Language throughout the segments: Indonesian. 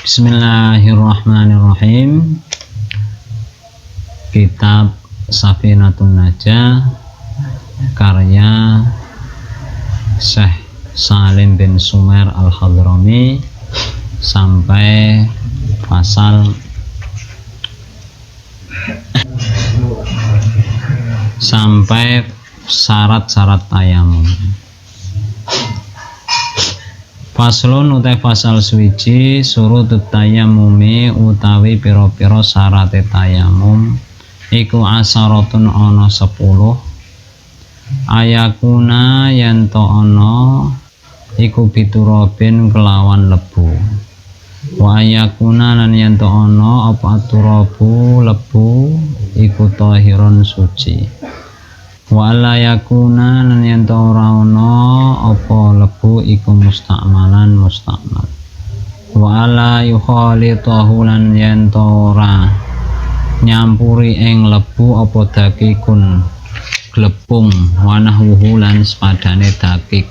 Bismillahirrahmanirrahim. Kitab Safinatun Najah karya Syekh Salim bin Sumer Al-Hadrami sampai pasal sampai syarat-syarat tayamum. Faslun utai fasal suwiji surutut tayamumi utawi piro-piro syarate tayamum iku asaratun ana 10 ayakuna yanto ana iku biturobin kelawan lebu wa ayakuna lan yanto ana apa aturabu lebu iku tahiron suci wa la yakuna lan yen ora ana apa lebu iku mustakmalan mustakmal wa la yukhalitahu lan yen ora nyampuri ing lebu apa dakikun glepung wa nahwuhu lan sepadane dakik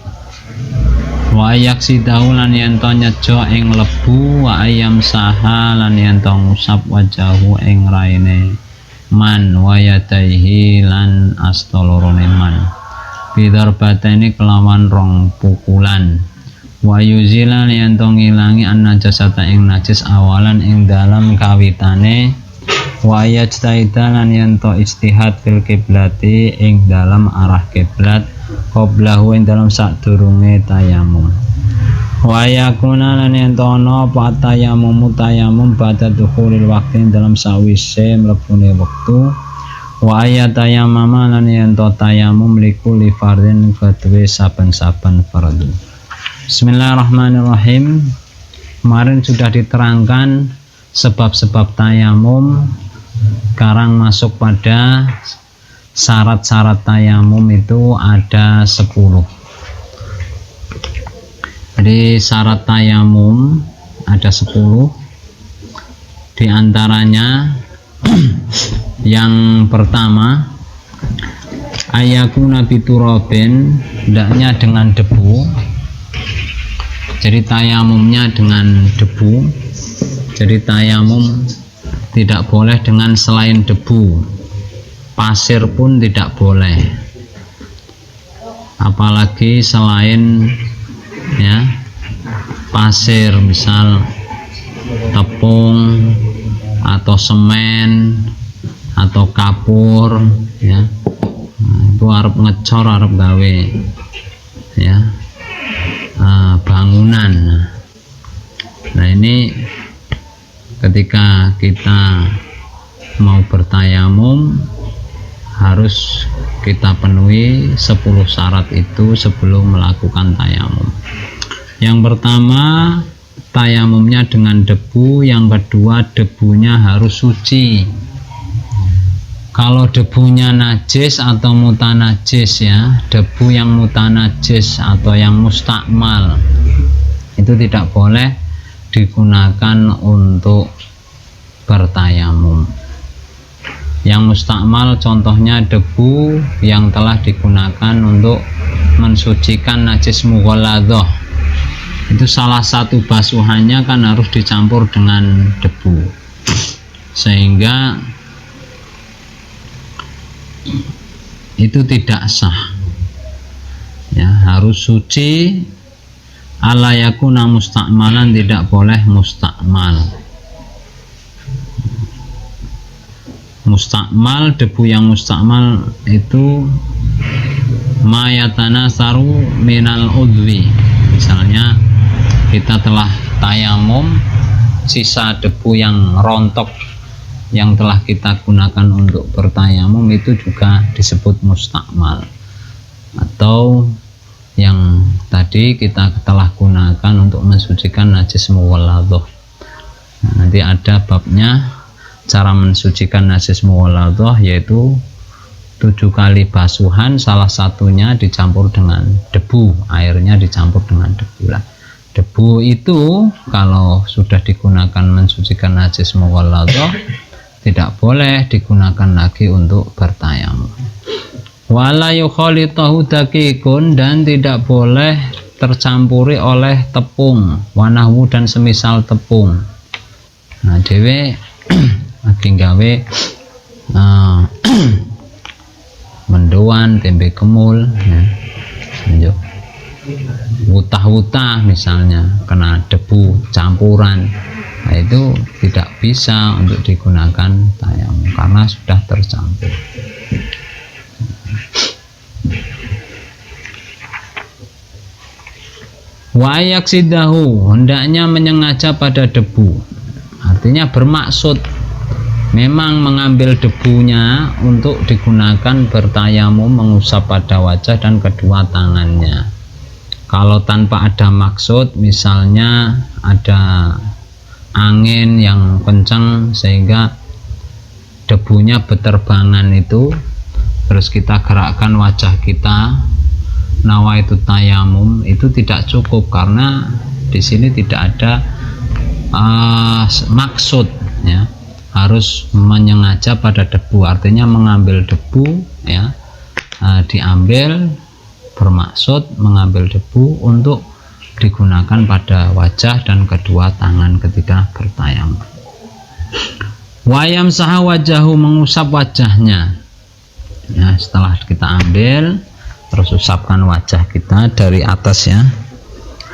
wa yaksidahu lan yen to nyejo ing lebu wa ayam saha lan yen to ngusap wajahu ing raine man wa yadaihi lan astolorone man bidar bateni kelawan rong pukulan wa yuzilan yen to ngilangi an najasata ing najis awalan ing dalam kawitane wa yajtaida lan yen to istihad fil kiblati ing dalam arah kiblat qoblahu ing dalam sadurunge tayamum wa yakuna lan yen to ana apa tayamum ba'da dukhulil waqti dalam sawise mlebune wektu wa ayatayamama lan yen to tayamum likuli fardhin kedue saben-saben fardhu. Bismillahirrahmanirrahim. Kemarin sudah diterangkan sebab-sebab tayamum. Sekarang masuk pada syarat-syarat tayamum itu ada 10. Jadi syarat tayamum ada 10. Di antaranya yang pertama ayakuna biturobin, hendaknya dengan debu. Jadi tayamumnya dengan debu. Jadi tayamum tidak boleh dengan selain debu. Pasir pun tidak boleh. Apalagi selain ya pasir, misal tepung atau semen atau kapur ya, itu arep ngecor arep gawe ya bangunan. Nah ini ketika kita mau bertayamum harus kita penuhi 10 syarat itu sebelum melakukan tayamum. Yang pertama tayamumnya dengan debu, yang kedua debunya harus suci. Kalau debunya najis atau mutanajis ya, debu yang mutanajis atau yang mustakmal itu tidak boleh digunakan untuk bertayamum. Yang mustakmal contohnya debu yang telah digunakan untuk mensucikan najis mughalladhah. Itu salah satu basuhannya kan harus dicampur dengan debu, sehingga itu tidak sah ya, harus suci. Ala yakuna mustakmalan, tidak boleh mustakmal. Mustakmal, debu yang mustakmal itu mayatana saru minal udwi. Misalnya kita telah tayamum, sisa debu yang rontok yang telah kita gunakan untuk bertayamum itu juga disebut mustakmal. Atau yang tadi kita telah gunakan untuk mensucikan najis mughalladhah. Nah, nanti ada babnya cara mensucikan najis mughalladhah, yaitu 7 kali basuhan, salah satunya dicampur dengan debu, airnya dicampur dengan debu lah. Debu itu kalau sudah digunakan mensucikan najis mughalladhah tidak boleh digunakan lagi untuk bertayamum. Wala yukhalitahu dakikun, dan tidak boleh tercampuri oleh tepung, wanahwu dan semisal tepung. Nah dhewe lagi gawe mendoan, tempe gemul, ya. Wutah-wutah misalnya kena debu campuran, nah itu tidak bisa untuk digunakan tayamum karena sudah tercampur. Wa yaksidahu, hendaknya menyengaja pada debu, artinya bermaksud memang mengambil debunya untuk digunakan bertayamum, mengusap pada wajah dan kedua tangannya. Kalau tanpa ada maksud, misalnya ada angin yang kencang sehingga debunya berterbangan itu, terus kita gerakkan wajah kita, nawaitu tayamum, itu tidak cukup karena di sini tidak ada maksud, ya. Harus menyengaja pada debu, artinya mengambil debu, ya, diambil bermaksud mengambil debu untuk digunakan pada wajah dan kedua tangan ketika bertayamum. Wayam saha wajahu, mengusap wajahnya, ya, setelah kita ambil terus usapkan wajah kita dari atas, ya,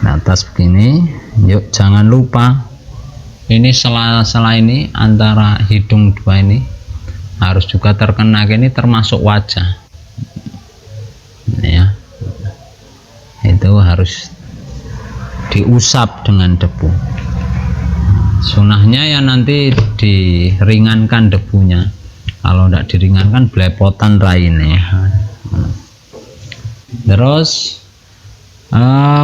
dari atas begini. Yuk jangan lupa ini sela-sela ini antara hidung dua ini harus juga terkena, ini termasuk wajah, ya, itu harus diusap dengan debu. Sunahnya ya nanti diringankan debunya, kalau tidak diringankan belepotan raine. Terus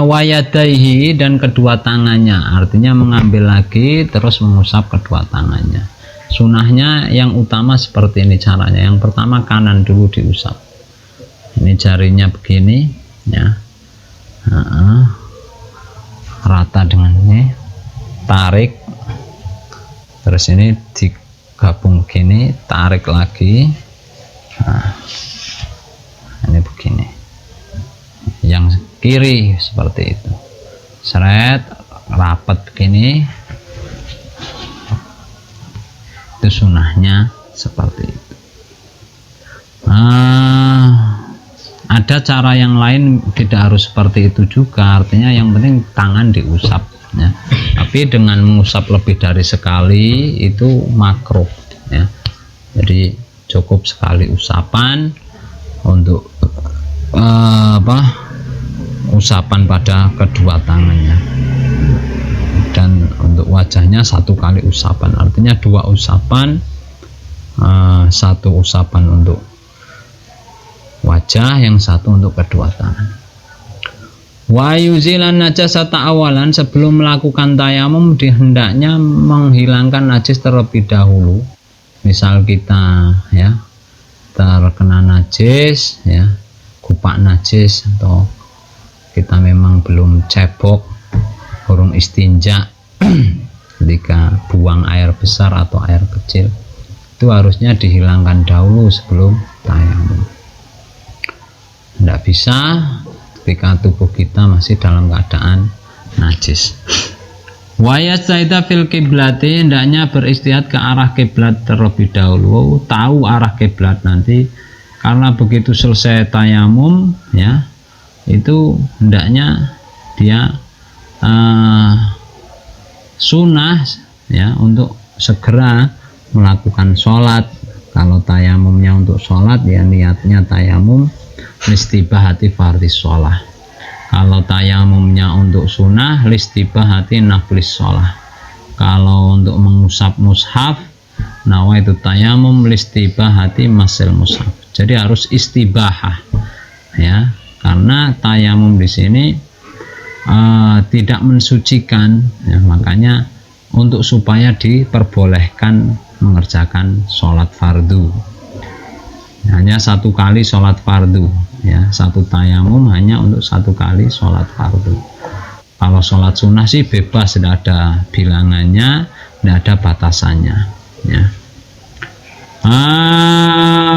wayadaihi, dan kedua tangannya, artinya mengambil lagi terus mengusap kedua tangannya. Sunahnya yang utama seperti ini caranya. Yang pertama kanan dulu diusap, ini jarinya begini, ya, rata dengan ini, tarik, terus ini digabung begini, tarik lagi, nah, ini begini. Yang kiri seperti itu, seret, rapat begini, itu sunahnya seperti itu. Ada cara yang lain, tidak harus seperti itu juga, artinya yang penting tangan diusap, ya. Tapi dengan mengusap lebih dari sekali itu makruh, ya. Jadi cukup sekali usapan untuk usapan pada kedua tangannya, dan untuk wajahnya satu kali usapan, artinya dua usapan, satu usapan untuk wajah, yang satu untuk kedua tangan. Wa yuzilan najasata awalan, sebelum melakukan tayamum hendaknya menghilangkan najis terlebih dahulu. Misal kita, ya, terkena najis, ya, kupak najis, atau kita memang belum cebok, burung istinja ketika buang air besar atau air kecil, itu harusnya dihilangkan dahulu sebelum tayamum. Tidak bisa ketika tubuh kita masih dalam keadaan najis. Wa yastaida fil kiblati, hendaknya beristihad ke arah kiblat terlebih dahulu, tahu arah kiblat nanti, karena begitu selesai tayamum, ya, itu hendaknya dia sunnah, ya, untuk segera melakukan sholat. Kalau tayamumnya untuk sholat, ya niatnya tayamum listibahati fardhis sholah. Kalau tayamumnya untuk sunnah, listibahati naflis sholah. Kalau untuk mengusap mushaf, nawaitu tayamum listibahati masil mushaf. Jadi harus istibahah, ya, karena tayamum di sini tidak mensucikan, ya, makanya untuk supaya diperbolehkan mengerjakan sholat fardu, hanya satu kali sholat fardu, ya, satu tayamum hanya untuk satu kali sholat fardu. Kalau sholat sunnah sih bebas, tidak ada bilangannya, tidak ada batasannya, ya.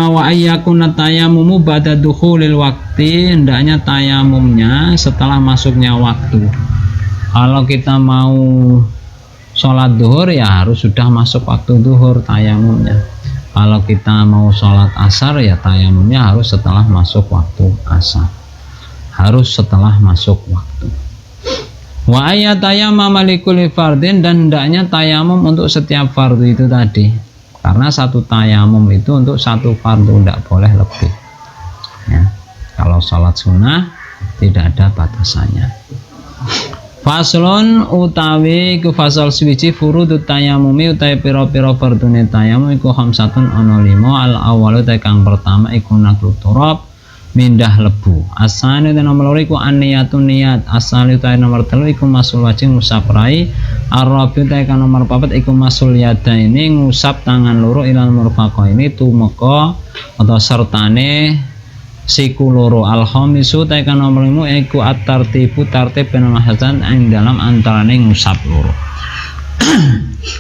Wa ayyakuna tayamumu ba'da dukhulil waqti, hendaknya tayamumnya setelah masuknya waktu. Kalau kita mau sholat duhur ya harus sudah masuk waktu duhur tayamumnya. Kalau kita mau sholat asar ya tayamumnya harus setelah masuk waktu asar, harus setelah masuk waktu. Wa ayatayamam likulli fardin, dan hendaknya tayamum untuk setiap fardu itu tadi, karena satu tayamum itu untuk satu fardu, tidak boleh lebih ya. Kalau sholat sunnah tidak ada batasannya. Faslon utawi ku fasal swiji furudut tayamumi utawi pira-pira fardune tayamum iku khamsatun ana 5. Al awwalu ta kang pertama iku naklu turab, mindah lebu. Asane ta nomor loro iku aniyatun niat. Asale ta nomor 3 iku masul wajib ngusap rai. Ar-rabi ta kang nomor 4 iku masul yadaini ngusap tangan loro ilal murfaqaini tumeka atau sertane siku loro. Al-khamisu tekan nomor 5 iku at-tartibu tartib benal hasan ing dalam antarane ngusap loro.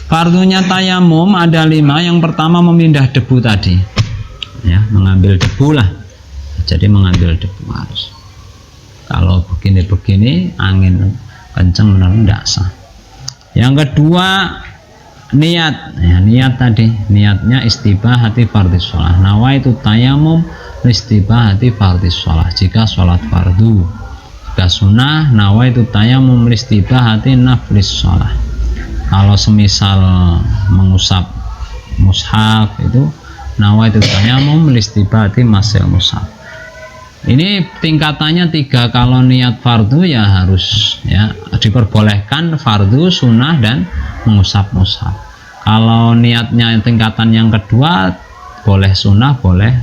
Fardunya tayamum ada 5. Yang pertama memindah debu tadi ya, mengambil debu lah. Jadi mengambil debu harus. Kalau begini-begini angin kenceng benar tidak sah. Yang kedua niat ya, niat tadi niatnya istibahati fardhis shalah. Nawa itu tayamum istibahati fardhis shalah jika sholat fardu. Jika sunnah nawa itu tayamum istibahati naflis shalah. Kalau semisal mengusap mushaf itu nawa itu tayamum istibahati masil mushaf. Ini tingkatannya 3. Kalau niat fardu ya harus ya diperbolehkan fardu, sunnah dan mengusap mushaf. Kalau niatnya tingkatan yang kedua boleh sunnah, boleh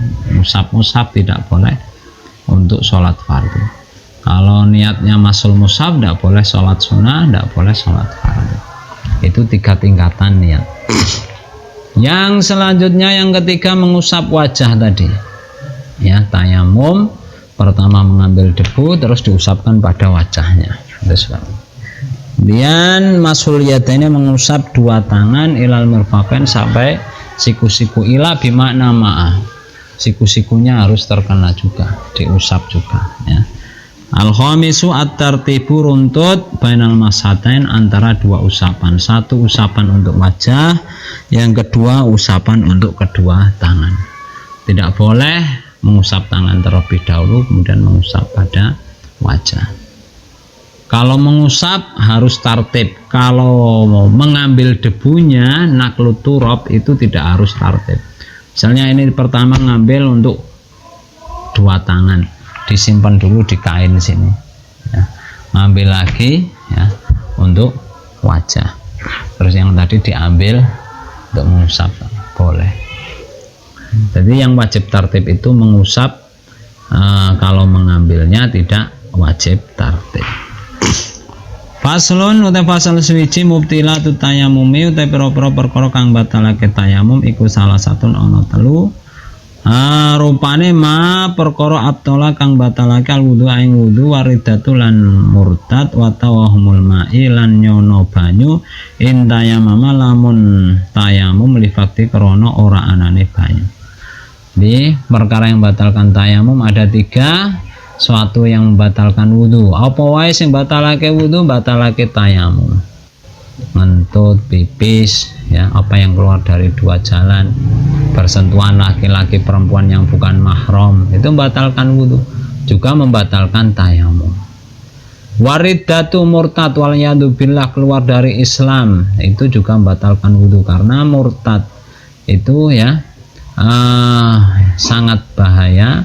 mushaf, tidak boleh untuk sholat fardu. Kalau niatnya masul mushaf tidak boleh sholat sunnah, tidak boleh sholat fardu. Itu 3 tingkatan niat. Yang selanjutnya yang ketiga mengusap wajah tadi ya, tayamum pertama mengambil debu terus diusapkan pada wajahnya. Kemudian masul yadaini mengusap 2 tangan ilal mirfaqain sampai siku-siku, ila bimakna ma'ah, siku-sikunya harus terkena juga, diusap juga ya. Al-khamisu at-tartibu runtut bainal mashatain antara 2 usapan, 1 usapan untuk wajah, yang kedua usapan untuk kedua tangan. Tidak boleh mengusap tangan terlebih dahulu kemudian mengusap pada wajah. Kalau mengusap harus tartib. Kalau mau mengambil debunya naklu turab itu tidak harus tartib. Misalnya ini pertama ngambil untuk 2 tangan, disimpan dulu di kain sini ya. Ngambil lagi ya untuk wajah, terus yang tadi diambil untuk mengusap, boleh. Jadi yang wajib tartib itu mengusap, kalau mengambilnya tidak wajib tartib. Faslun uta fasal swiji mubtilatu tayamumi uta pira-pira perkara kang batalake tayamum iku salah satu ana 3. Rupane ma perkara abtala kang batalake alwudu ing wudu waridatu lan murtad wa tawahumul ma'i lan nyono banyu in tayamama lamun tayamum li fakti krana ora anane banyu. Di perkara yang batalkan tayamum ada 3. Suatu yang membatalkan wudhu, apa wae sing batalake wudhu batalake tayamum. Ngentut, pipis ya, apa yang keluar dari 2 jalan, bersentuhan laki-laki perempuan yang bukan mahram itu membatalkan wudhu, juga membatalkan tayamum. Waridatu murtad wal yadu billah, keluar dari Islam itu juga membatalkan wudhu, karena murtad itu ya sangat bahaya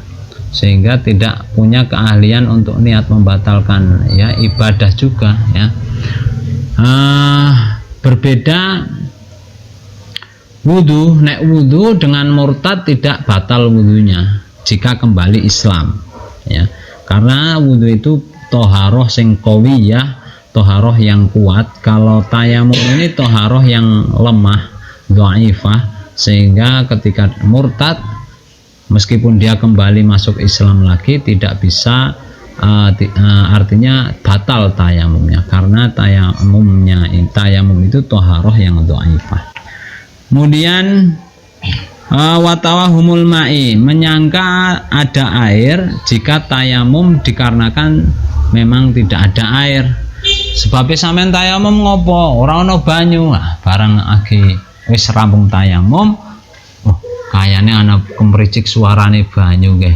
sehingga tidak punya keahlian untuk niat membatalkan ya ibadah juga ya. Berbeda wudhu, nek wudhu dengan murtad tidak batal wudhunya jika kembali Islam ya, karena wudhu itu toharoh sing qawiyah, toharoh yang kuat. Kalau tayamum ini toharoh yang lemah, dhaifah, sehingga ketika murtad meskipun dia kembali masuk Islam lagi tidak bisa, artinya batal tayamumnya, karena tayamum itu toharoh yang dhaifah. Kemudian watawahumul ma'i, menyangka ada air jika tayamum dikarenakan memang tidak ada air. Sebabnya sampean tayamum ngopo? Ora ana banyu. Nah, barang agi wis rampung tayamum, oh kayane ana kemricik suarane banyu nggih.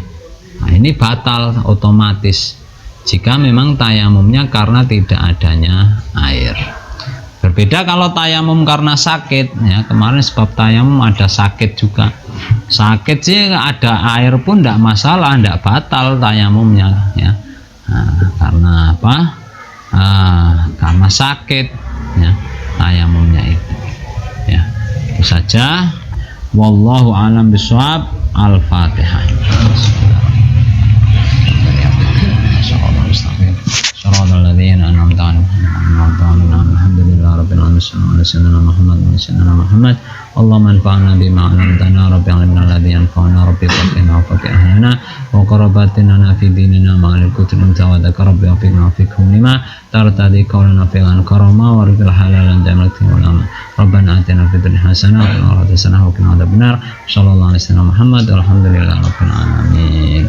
Nah, ini batal otomatis jika memang tayamumnya karena tidak adanya air. Berbeda kalau tayamum karena sakit, ya kemarin sebab tayamum ada sakit juga. Sakit sih ada air pun tidak masalah, tidak batal tayamumnya, ya. Nah, karena apa? Karena sakit, ya tayamumnya itu, ya. Itu saja. Wallahu a'lam bishawab. Al-Fatihah. Alladzina an'amta 'alaihim alhamdulillahi rabbil alamin sayyidina Muhammad wa sayyidina Muhammad Allahumma anfa'na bima 'allamtana rabbi 'allimna alladhi yanfa'una rabbi faqihna wa faqih ahlana wa qarabatina fi dinina ma'al kutubi tawadaka rabbi afiqna fikum lima tartadi qawlana fi'an karama wa rizqal halalan jamalatin ulama rabbana atina fid dunya hasanah wa fil akhirati hasanah wa qina adzabannar sallallahu alaihi wasallam Muhammad walhamdulillahi rabbil alamin.